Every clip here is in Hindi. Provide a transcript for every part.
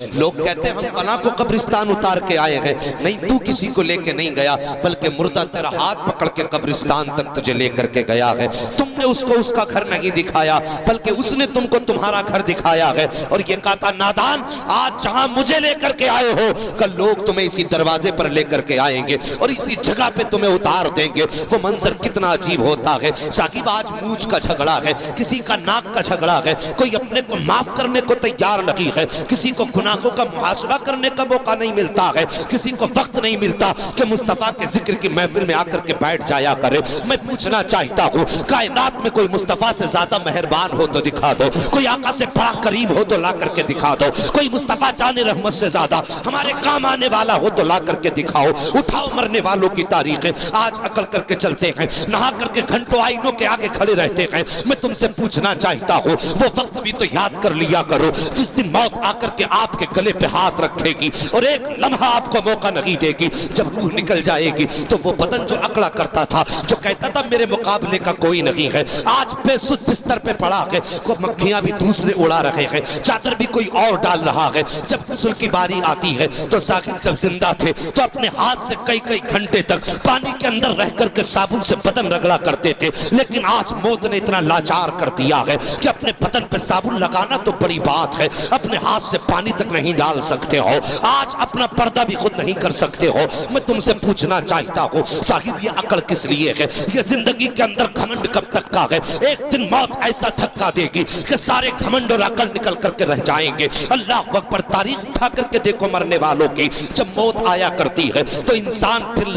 लोग कहते हैं हम फला को कब्रिस्तान उतार के आए हैं। नहीं, तू किसी को लेके नहीं गया, बल्कि मुर्दा तेरा हाथ पकड़ के कब्रिस्तान तक तुझे लेकर के गया है। तुमने उसको उसका घर नहीं दिखाया, बल्कि उसने तुमको तुम्हारा घर दिखाया है। और ये कहा था, नादान, आज जहां मुझे लेकर के आए हो, कल लोग तुम्हें इसी दरवाजे पर लेकर के आएंगे और इसी जगह पे तुम्हें उतार देंगे। वो मंजर कितना अजीब होता है साकिब। आज मूंछ का झगड़ा है, किसी का नाक का झगड़ा है, कोई अपने को माफ करने को तैयार नहीं है, किसी को गुनाहों का मुहासबा करने का मौका नहीं मिलता है, किसी को वक्त नहीं मिलता कि मुस्तफा के जिक्र की महफिल में आकर के बैठ जाया करे। मैं पूछना चाहता हूँ, कायनात में कोई मुस्तफा से ज्यादा मेहरबान हो तो दिखा दो, कोई आका से बड़ा करीम हो तो ला करके दिखा दो, कोई मुस्तफा जाने रहमत से ज्यादा हमारे काम आने वाला हो तो ला करके दिखाओ। उठाओ मरने वालों की तारीखें, आज अकल करके चलते हैं, नहा करके घंटों आईनों के आगे खड़े रहते हैं। मैं तुमसे पूछना चाहता हूँ, वो वक्त भी तो याद कर लिया करो जिस दिन मौत आकर के आपके गले पे हाथ रखेगी और एक लम्हा आपको मौका नहीं देगी। जब रूह निकल जाएगी तो वो बदन जो अकड़ा करता था, जो कहता था मेरे मुकाबले का कोई नहीं है, आज बेसुध बिस्तर पे पड़ा है, को मक्खियां भी दूसरे उड़ा रहे हैं, चादर भी कोई और डाल रहा है। जब गुस्ल की बारी आती है तो साकिब जब जिंदा थे तो अपने हाथ से कई कई घंटे तक पानी के अंदर रह करके साबुन से बदन रगड़ा करते थे। लेकिन आज मौत ने इतना लाचार कर दिया है कि अपने बदन पे साबुन लगाना तो बड़ी बात है, अपने हाथ से पानी तक नहीं डाल सकते हो, आज अपना पर्दा भी खुद नहीं कर सकते हो। मैं तुमसे पूछना चाहता हूँ साहिब, ये अकल किस लिए है? ये जिंदगी के अंदर घमंड कब तक का है? एक दिन मौत ऐसा धक्का देगी कि सारे घमंड और अकल निकल करके रह जाएंगे। अल्लाह अकबर, तारीख उठा करके देखो मरने वालों की। जब मौत आया करती है तो इंसान फिर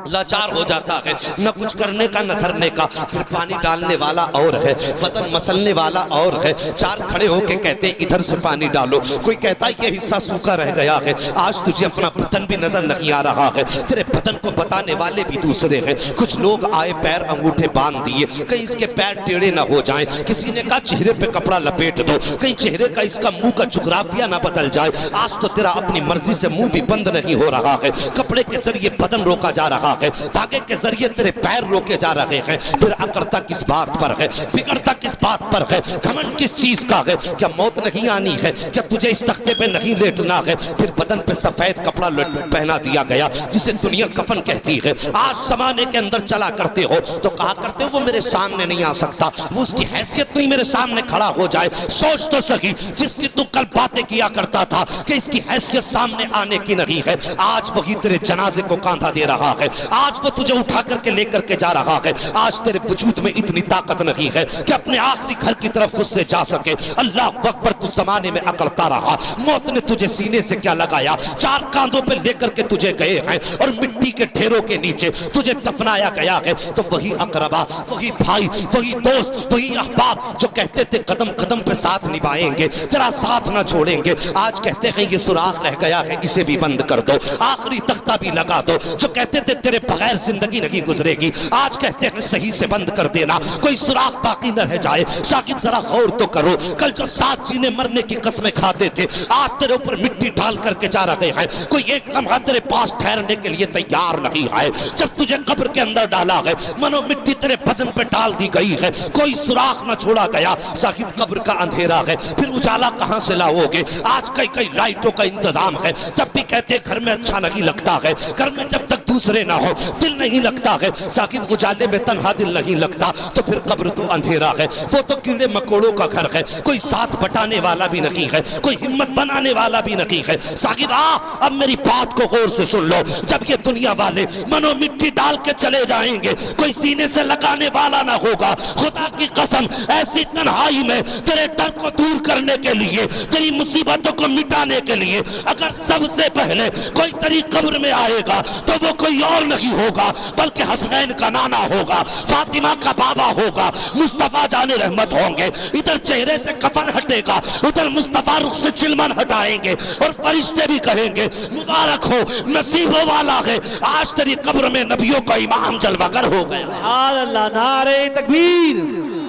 लाचार हो जाता है, न कुछ करने का न धरने का। फिर पानी डालने वाला और है, बदन मसलने वाला और है, चार खड़े होके कहते इधर से पानी डालो, कोई कहता ये हिस्सा सूखा रह गया है। आज तुझे अपना बदन भी नजर नहीं आ रहा है, तेरे बदन को बताने वाले भी दूसरे हैं। कुछ लोग आए पैर अंगूठे बांध दिए, कहीं इसके पैर टेढ़े ना हो जाएं। किसी ने कहा चेहरे पे कपड़ा लपेट दो, कहीं चेहरे का इसका मुंह का जुग्राफिया ना बदल जाए। आज तो तेरा अपनी मर्जी से मुंह भी बंद नहीं हो रहा है, कपड़े के जरिए बदन रोका जा रहा है, धागे के जरिए तेरे पैर रोके जा रहे हैं। फिर अकड़ता किस बात पर है, बिगड़ता किस बात पर है, घमंड किस चीज का है? क्या मौत नहीं आनी है? क्या तुझे इस तख्ते पे नहीं लेटना है? फिर बदन पे सफेद कपड़ा पहना दिया गया जिसे दुनिया कफन कहती है। आज जमाने के अंदर चला करते हो तो कहा करते हो वो मेरे सामने नहीं आ सकता, वो उसकी हैसियत नहीं मेरे सामने खड़ा हो जाए। सोच तो सही, जिसकी तू कल बातें किया करता था कि इसकी हैसियत सामने आने की नहीं है, आज वही तेरे जनाजे को कांधा दे रहा है, आज वो तुझे उठा करके लेकर के जा रहा है। आज तेरे वजूद में इतनी ताकत नहीं है कि अपने आखिरी घर की तरफ खुद से जा सके। अल्लाह अकबर, तू जमाने में अकड़ता रहा, मौत ने तुझे सीने से क्या लगाया, चार कांधों पे लेकर के तुझे गए हैं और मिट्टी के ढेरों के नीचे तुझे दफनाया गया है। तो वही अकरबा, वही भाई, वही दोस्त, वही अहबाब जो कहते थे कदम कदम पे साथ निभाएंगे, तेरा साथ ना छोड़ेंगे, आज कहते हैं ये सुराख रह गया है, इसे भी बंद कर दो, आखिरी तख्ता भी लगा दो। जो कहते थे तेरे बगैर जिंदगी नहीं गुजरेगी, आज कहते हैं सही से बंद कर देना, कोई सुराख बाकी न रह जाए। साकिब जरा गौर तो करो, कल जो साथ जीने मरने की कसमें खाते थे, आज तेरे ऊपर मिट्टी डाल करके जा रहे हैं, कोई एक लम्हा तेरे पास ठहरने के लिए तैयार नहीं है। जब तुझे कब्र के अंदर डाला है, मनो मिट्टी तेरे बदन पे डाल दी गई है, कोई सुराख न छोड़ा गया। साहिब कब्र का अंधेरा है, फिर उजाला कहां से लाओगे? आज कई कई लाइटों का इंतजाम है, तब भी कहते घर में अच्छा नहीं लगता है, घर में जब तक दूसरे ना हो दिल नहीं लगता है। साकिब उजाले में तन्हा दिल नहीं लगता, तो फिर कब्र तो अंधेरा है, वो तो कीड़े मकोड़ों का घर है, कोई साथ बटाने वाला भी नहीं है, कोई हिम्मत बनाने वाला भी नहीं है। साकिब अब मेरी बात को गौर से सुन लो, जब ये दुनिया वाले मनो मिट्टी डाल के चले जाएंगे, कोई सीने से लगाने वाला ना होगा। खुदा की कसम, ऐसी तन्हाई में तेरे डर को दूर करने के लिए, तेरी मुसीबतों को मिटाने के लिए, अगर सबसे पहले कोई तेरी कब्र में आएगा तो वो कोई और नहीं होगा बल्कि हसनैन का नाना होगा, फातिमा का बाबा होगा, मुस्तफा जाने रहमत होंगे। इधर चेहरे से कफन हटेगा, उधर मुस्तफा रुख से चिलमन हटाएंगे और फरिश्ते भी कहेंगे मुबारक हो, नसीबों वाला है, आज तेरी कब्र में नबियों का इमाम जलवागर हो गया। अल्लाह, नारे तकबीर,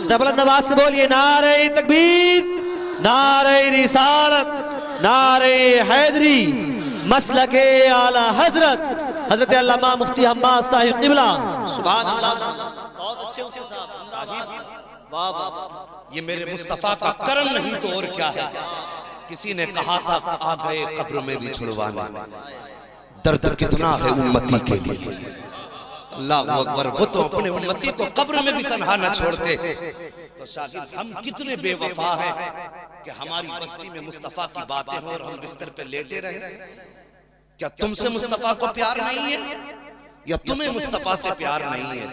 जबरदस्त आवाज से बोलिए नारे तकबीर, नारे रिसालत, नारे हैदरी, मसलके आला हजरत हजरत अल्लामा मुफ्ती हम्माद साहिब क़िबला। सुभान अल्लाह, बहुत अच्छे उसके साथ, वाह वाह, ये मेरे मुस्तफा का करम नहीं तो और क्या है। किसी ने कहा था आ गए कब्र में भी छुड़वाने, दर्द कितना है उम्मती के लिए। अल्लाह अकबर, वो तो अपने उम्मती को कब्र में भी तन्हा न छोड़ते। तो शागिर्द हम कितने बेवफा हैं कि हमारी बस्ती में मुस्तफ़ा की बातें हों और हम बिस्तर पे लेटे रहे। क्या तुमसे मुस्तफ़ा को प्यार नहीं है या तुम्हें मुस्तफ़ा से प्यार नहीं है?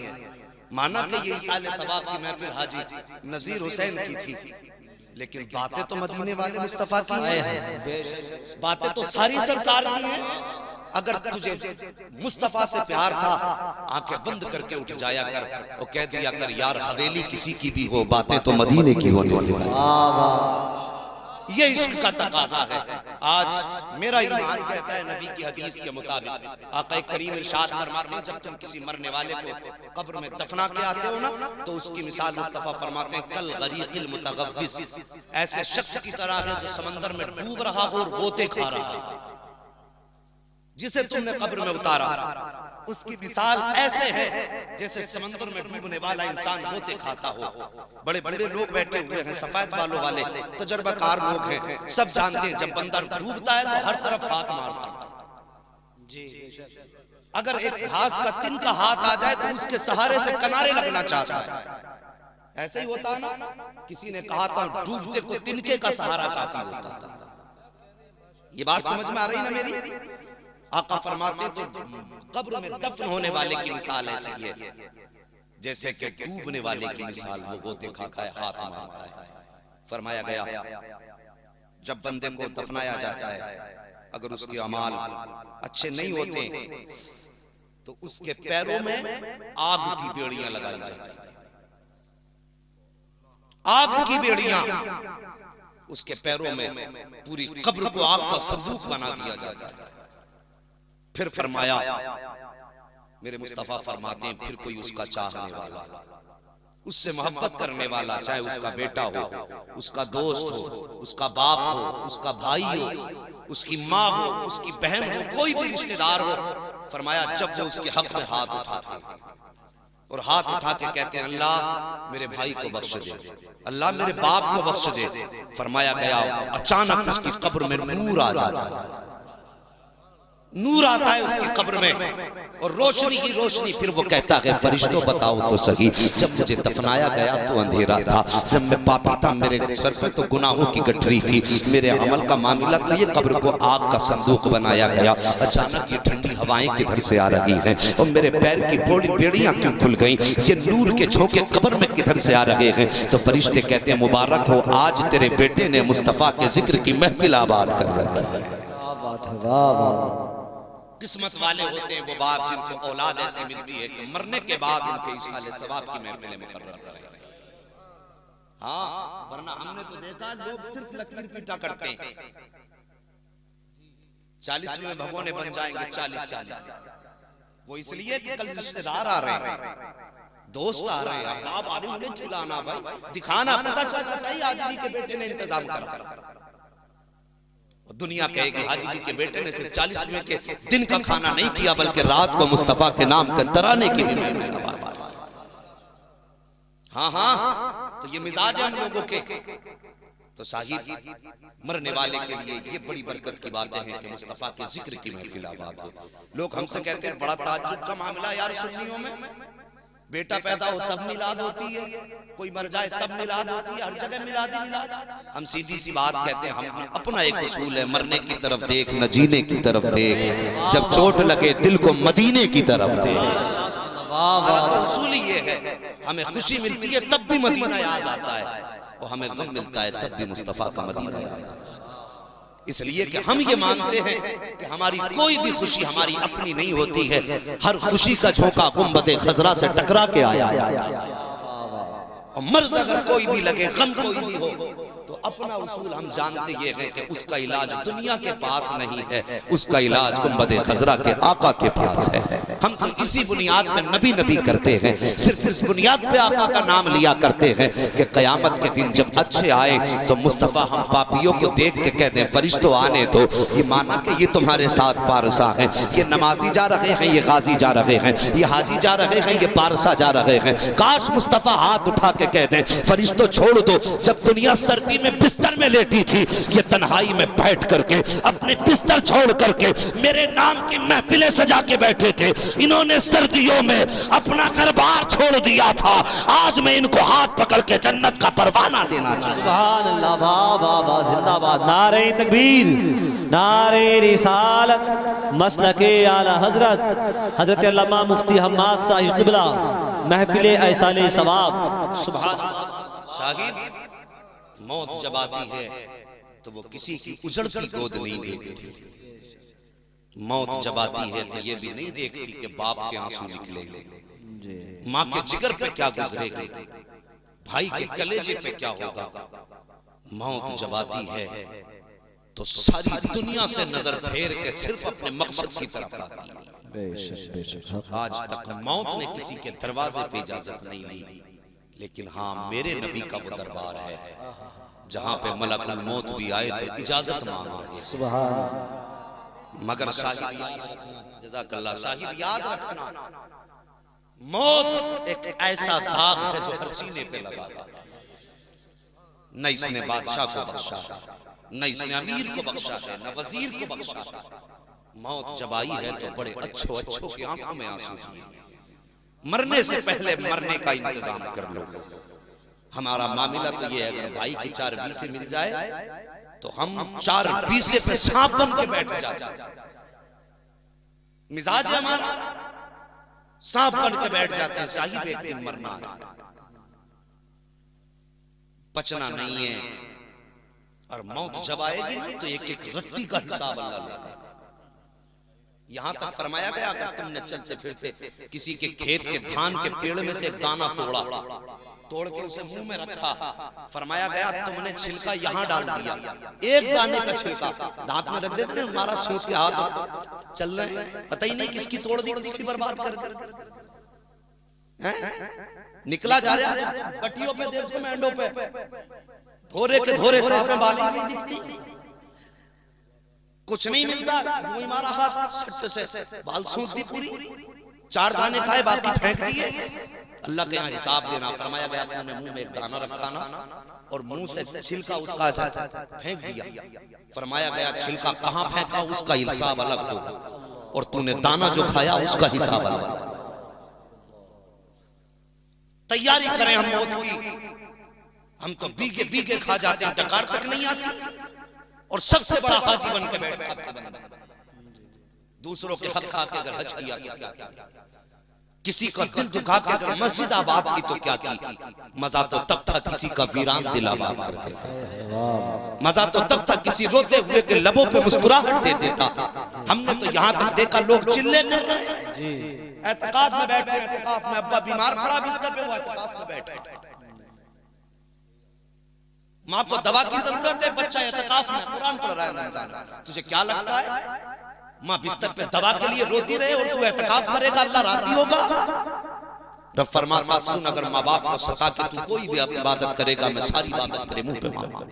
माना कि ये इसाले सवाब की महफिल हाजी नजीर हुसैन की थी, लेकिन बातें तो मदीने वाले मुस्तफ़ा की हैं, बातें तो सारी सरकार की हैं। अगर तुझे मुस्तफ़ा से प्यार था, आंखें बंद करके उठ जाया कर और कह दिया कर यार हवेली किसी की भी हो, बातें तो मदीने की होने वाली। ये इश्क का तकाजा है। आज मेरा ईमान कहता है नबी की हदीस के मुताबिक, आका करीम इरशाद फरमाते हैं जब तुम किसी मरने वाले को कब्र में दफना के आते हो ना, तो उसकी मिसाल मुस्तफ़ा फरमाते हैं कल गरीक़िल मुतगव्विस, ऐसे शख्स की तरह है जो समंदर में डूब रहा हो और गोते खा रहा हो। जिसे तुमने कब्र में उतारा उसकी मिसाल ऐसे है जैसे समंदर में डूबने वाला इंसान गोते खाता हो। बड़े बड़े लोग बैठे हुए हैं, सफेद बालों वाले तजर्बाकार लोग हैं, सब जानते हैं जब बंदा डूबता है तो हर तरफ हाथ मारता है जी। अगर एक घास का तिनका हाथ आ जाए तो उसके सहारे से किनारे लगना चाहता है। ऐसे ही होता है ना, किसी ने कहा था डूबते को तिनके का सहारा काफी होता है। ये बात समझ में आ रही ना मेरी? आका फरमाते तो कब्र में दफन होने वाले की मिसाल ऐसी है जैसे कि डूबने वाले की मिसाल, वो गोते खाता है, हाथ मारता है। फरमाया गया जब बंदे को दफनाया जाता है, अगर उसके अमाल अच्छे नहीं होते तो उसके पैरों में आग की बेड़ियां लगाई जाती है। आग की बेड़ियां उसके पैरों में, पूरी कब्र को आग का संदूक बना दिया जाता है। फिर फरमाया मेरे मुस्तफ़ा फरमाते हैं फिर कोई उसका चाहने वाला, उससे मोहब्बत करने वाला, चाहे उसका बेटा हो, उसका दोस्त हो, उसका बाप हो, उसका भाई हो, उसकी माँ हो, उसकी बहन हो, कोई भी रिश्तेदार हो, फरमाया जब वो उसके हक में हाथ उठाते और हाथ उठा के कहते हैं अल्लाह मेरे भाई को बख्श दे, अल्लाह मेरे बाप को बख्श दे, फरमाया गया अचानक उसकी कब्र में नूर आ जाता है। नूर आता है उसकी कब्र में और रोशनी ही रोशनी। फिर वो कहता है फरिश्तों बताओ तो सही, जब मुझे दफनाया गया तो अंधेरा था, जब मैं पापी था मेरे सर पे तो गुनाहों की गठरी थी, मेरे अमल का मामला तो ये कब्र को आग का संदूक बनाया गया। अचानक ये ठंडी हवाएं किधर से आ रही हैं और मेरे पैर की बेड़ियां क्यों खुल गई, ये नूर के झोंके कब्र में किधर से आ रहे हैं? तो फरिश्ते कहते हैं मुबारक हो, आज तेरे बेटे ने मुस्तफ़ा के जिक्र की महफिल आबाद कर रखी है। किस्मत वाले होते हैं वो बाप जिनको औलाद ऐसी मिलती है कि मरने के बाद उनके इशाले सवाब की महफिलें मुकर्रर करें। हाँ, वरना हमने तो देखा लोग सिर्फ लकीर पीटा करते हैं। 40 में भगोने बन जाएंगे 40-40, वो इसलिए कि कल रिश्तेदार आ रहे हैं, दोस्त आ रहे हैं, आप आ रहे हैं, उन्हें खिलाना भाई, दिखाना, पता चलना चाहिए हाजी जी के बेटे ने इंतजाम करा। दुनिया कहेगी हाजी जी के बेटे ने सिर्फ 40वें के दिन का खाना नहीं किया बल्कि रात को मुस्तफ़ा के नाम के तराने की भी महफिल आबाद की। हाँ हाँ, तो ये मिजाज है हम लोगों के। तो साहिब मरने वाले के लिए ये बड़ी बरकत की बातें हैं कि मुस्तफ़ा के जिक्र की महफिल आबाद हो। लोग हमसे कहते हैं बड़ा ताज्जुब का मामला यार सुन्नियों में, बेटा पैदा हो तब मिलाद होती है, कोई मर जाए तब मिलाद होती है, हर जगह मिलाद ही मिलाद। हम सीधी सी बात कहते हैं, हम अपना एक उसूल है, मरने की तरफ देख न जीने की तरफ देख, जब चोट लगे दिल को मदीने की तरफ देख। तो उसूल ये है, हमें खुशी मिलती है तब भी मदीना याद आता है और हमें गम मिलता है तब भी मुस्तफ़ा का मदीना याद आता है। इसलिए कि हम ये मानते हैं कि हमारी कोई भी खुशी हमारी अपनी नहीं होती है, हर खुशी का झोंका गुंबदे खजरा से टकरा के आया और मर्ज अगर कोई भी लगे, गम कोई भी हो, तो अपना उसूल हम जानते ये हैं कि उसका इलाज दुनिया के पास नहीं है, उसका इलाज गुंबदे खजरा के आका के पास है। हम तो इसी बुनियाद पे नबी नबी करते हैं, सिर्फ इस बुनियाद पे आका का नाम लिया करते हैं कि कयामत के दिन जब अच्छे आए तो मुस्तफ़ा हम पापियों को देख के कहते हैं फरिश्तों आने दो, ये माना कि ये तुम्हारे साथ पारसा हैं, ये नमाजी जा रहे हैं, ये गाजी जा रहे हैं, ये हाजी जा रहे हैं, ये पारसा जा रहे हैं। काश मुस्तफ़ा हाथ उठा के कह दें फरिश्तों छोड़ दो, जब दुनिया सर्दी में बिस्तर में लेटी थी, ये तन्हाई में बैठ करके अपने बिस्तर छोड़ करके मेरे नाम की महफिलें सजा के बैठे थे। इन्होंने सर्दियों में अपना घर बार छोड़ दिया था। आज मैं इनको हाथ पकड़ के जन्नत का परवाना देना चाहता हूं। सुभान अल्लाह, वाह वाह वाह, जिंदाबाद। नारे तकबीर, नारे रिसालत, मसलके आला हजरत हजरत अल्लामा मुफ्ती हम्माद साहिब क़िबला, महफिल ऐसाले सवाब। सुभान अल्लाह। साहिब, मौत जब आती है तो वो किसी की उजड़ती गोद नहीं देखती। मौत जब आती है तो ये भी नहीं देखती कि बाप के आंसू निकलेंगे, माँ के जिगर पे क्या गुजरेगी, भाई के कलेजे पे क्या होगा। मौत जब आती है तो सारी दुनिया से नजर फेर के सिर्फ अपने मकसद की तरफ आती है। बेशक बेशक। आज तक मौत ने किसी के दरवाजे पे इजाजत नहीं ली, लेकिन हाँ, मेरे नबी का वो दरबार है जहां पे मलकुल मौत भी आए तो इजाजत मांग रहे। सुभान अल्लाह। मगर साहिब याद रखना, जज़ाकल्लाह, साहिब याद रखना, मौत एक ऐसा दाग है जो हर सीने पे लगा है। न इसने बादशाह को बख्शा है, न इसने अमीर को बख्शा है, न वजीर को बख्शा है। मौत जब आई है तो बड़े अच्छों अच्छों की आंखों में आंसू दिए। मरने से पहले मरने का इंतजाम कर लो। हमारा मामला तो ये है, अगर भाई की 4 बीसे मिल जाए तो हम 4 बीसे पे सांप बन के बैठ जाते हैं। मिजाज है हमारा, सांप बन के बैठ जाते हैं। साहिब, एक दिन मरना है, बचना नहीं है। और मौत जब आएगी ना तो एक एक रत्ती का हिसाब अल्लाह लेगा। यहां तक फरमाया गया, अगर तुमने चलते फिरते किसी के खेत के धान के पेड़ में से एक दाना तोड़ के उसे मुंह में रखा, फरमाया गया तुमने छिलका यहां डाल दिया, एक दाने का छिलका दांत में रख देते ना, हमारा सूत के हाथ चल रहे हैं, पता ही नहीं किसकी तोड़ दी, किसकी बर्बाद कर दी। निकला जा रहा पट्टियों पे, देखो मेंढों पे, धोरे के धोरे साफे बाली नहीं दिखती, कुछ नहीं मिलता, वही मारा हाथ सट्ट से बाल सूत दी पूरी, 4 दाने खाए बाकी फेंक दिए। अल्लाह के यहाँ हिसाब देना। फरमाया गया तूने मुंह में एक दाना रखा ना और मुंह से छिलका उसका ऐसा फेंक दिया, फरमाया गया छिलका कहाँ फेंका उसका हिसाब अलग होगा और तूने दाना जो खाया उसका हिसाब अलग। तैयारी करें हम मौत की, हम तो बीगे बीगे खा जाते हैं, डकार तक नहीं आती। और सबसे बड़ा हाजी बन के बैठा बंदा, दूसरों के हक खा के अगर हज किया तो क्या किया, किसी का दिल दुखा के अगर मस्जिद आबाद की तो क्या की। मजा तो तब था किसी का वीरान दिल आबाद कर देता, मजा तो तब था किसी रोते हुए के लबों पे मुस्कुराहट दे देता। हमने तो यहाँ तक देखा लोग चिल्ले कर रहे हैं, एतकाफ में बैठते हैं, एतकाफ में अब्बा बीमार पड़ा बिस्तर पे, वो एतकाफ में बैठा, माँ को दवा की जरूरत है, बच्चा एतकाफ में कुरान पढ़ रहा है रमजान में, तुझे क्या लगता है माँ बिस्तर पे दवा के लिए रोती रहे और तू एतकाफ करेगा, अल्लाह राजी होगा? रब फरमाता सुन, अगर माँ बाप को सता के तू कोई भी इबादत करेगा मैं सारी इबादत तेरे मुंह पे मारूंगा।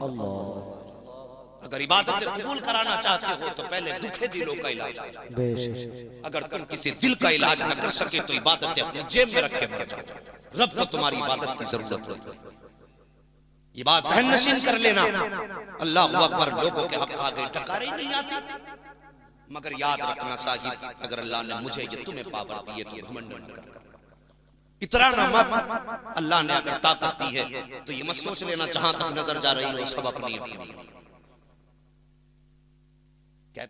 अगर इबादत कबूल कराना चाहते हो तो पहले दुखे दिलों का इलाज करो। अगर तुम किसी दिल का इलाज न कर सके तो इबादतें अपनी जेब में रख के मर जाओ। रब को तुम्हारी इबादत की जरूरत है, ये बात ज़हन नशीन कर लेना। अल्लाह अकबर, लोगों के हक आगे टकारे ही नहीं आती। मगर याद रखना साहिब, अगर अल्लाह ने मुझे ये तुम्हें पावर दी है तो घमंड न करना, इतराना मत। अल्लाह ने अगर ताकत दी है तो ये मत सोच लेना जहां तक नजर जा रही हो सब अपनी अपनी।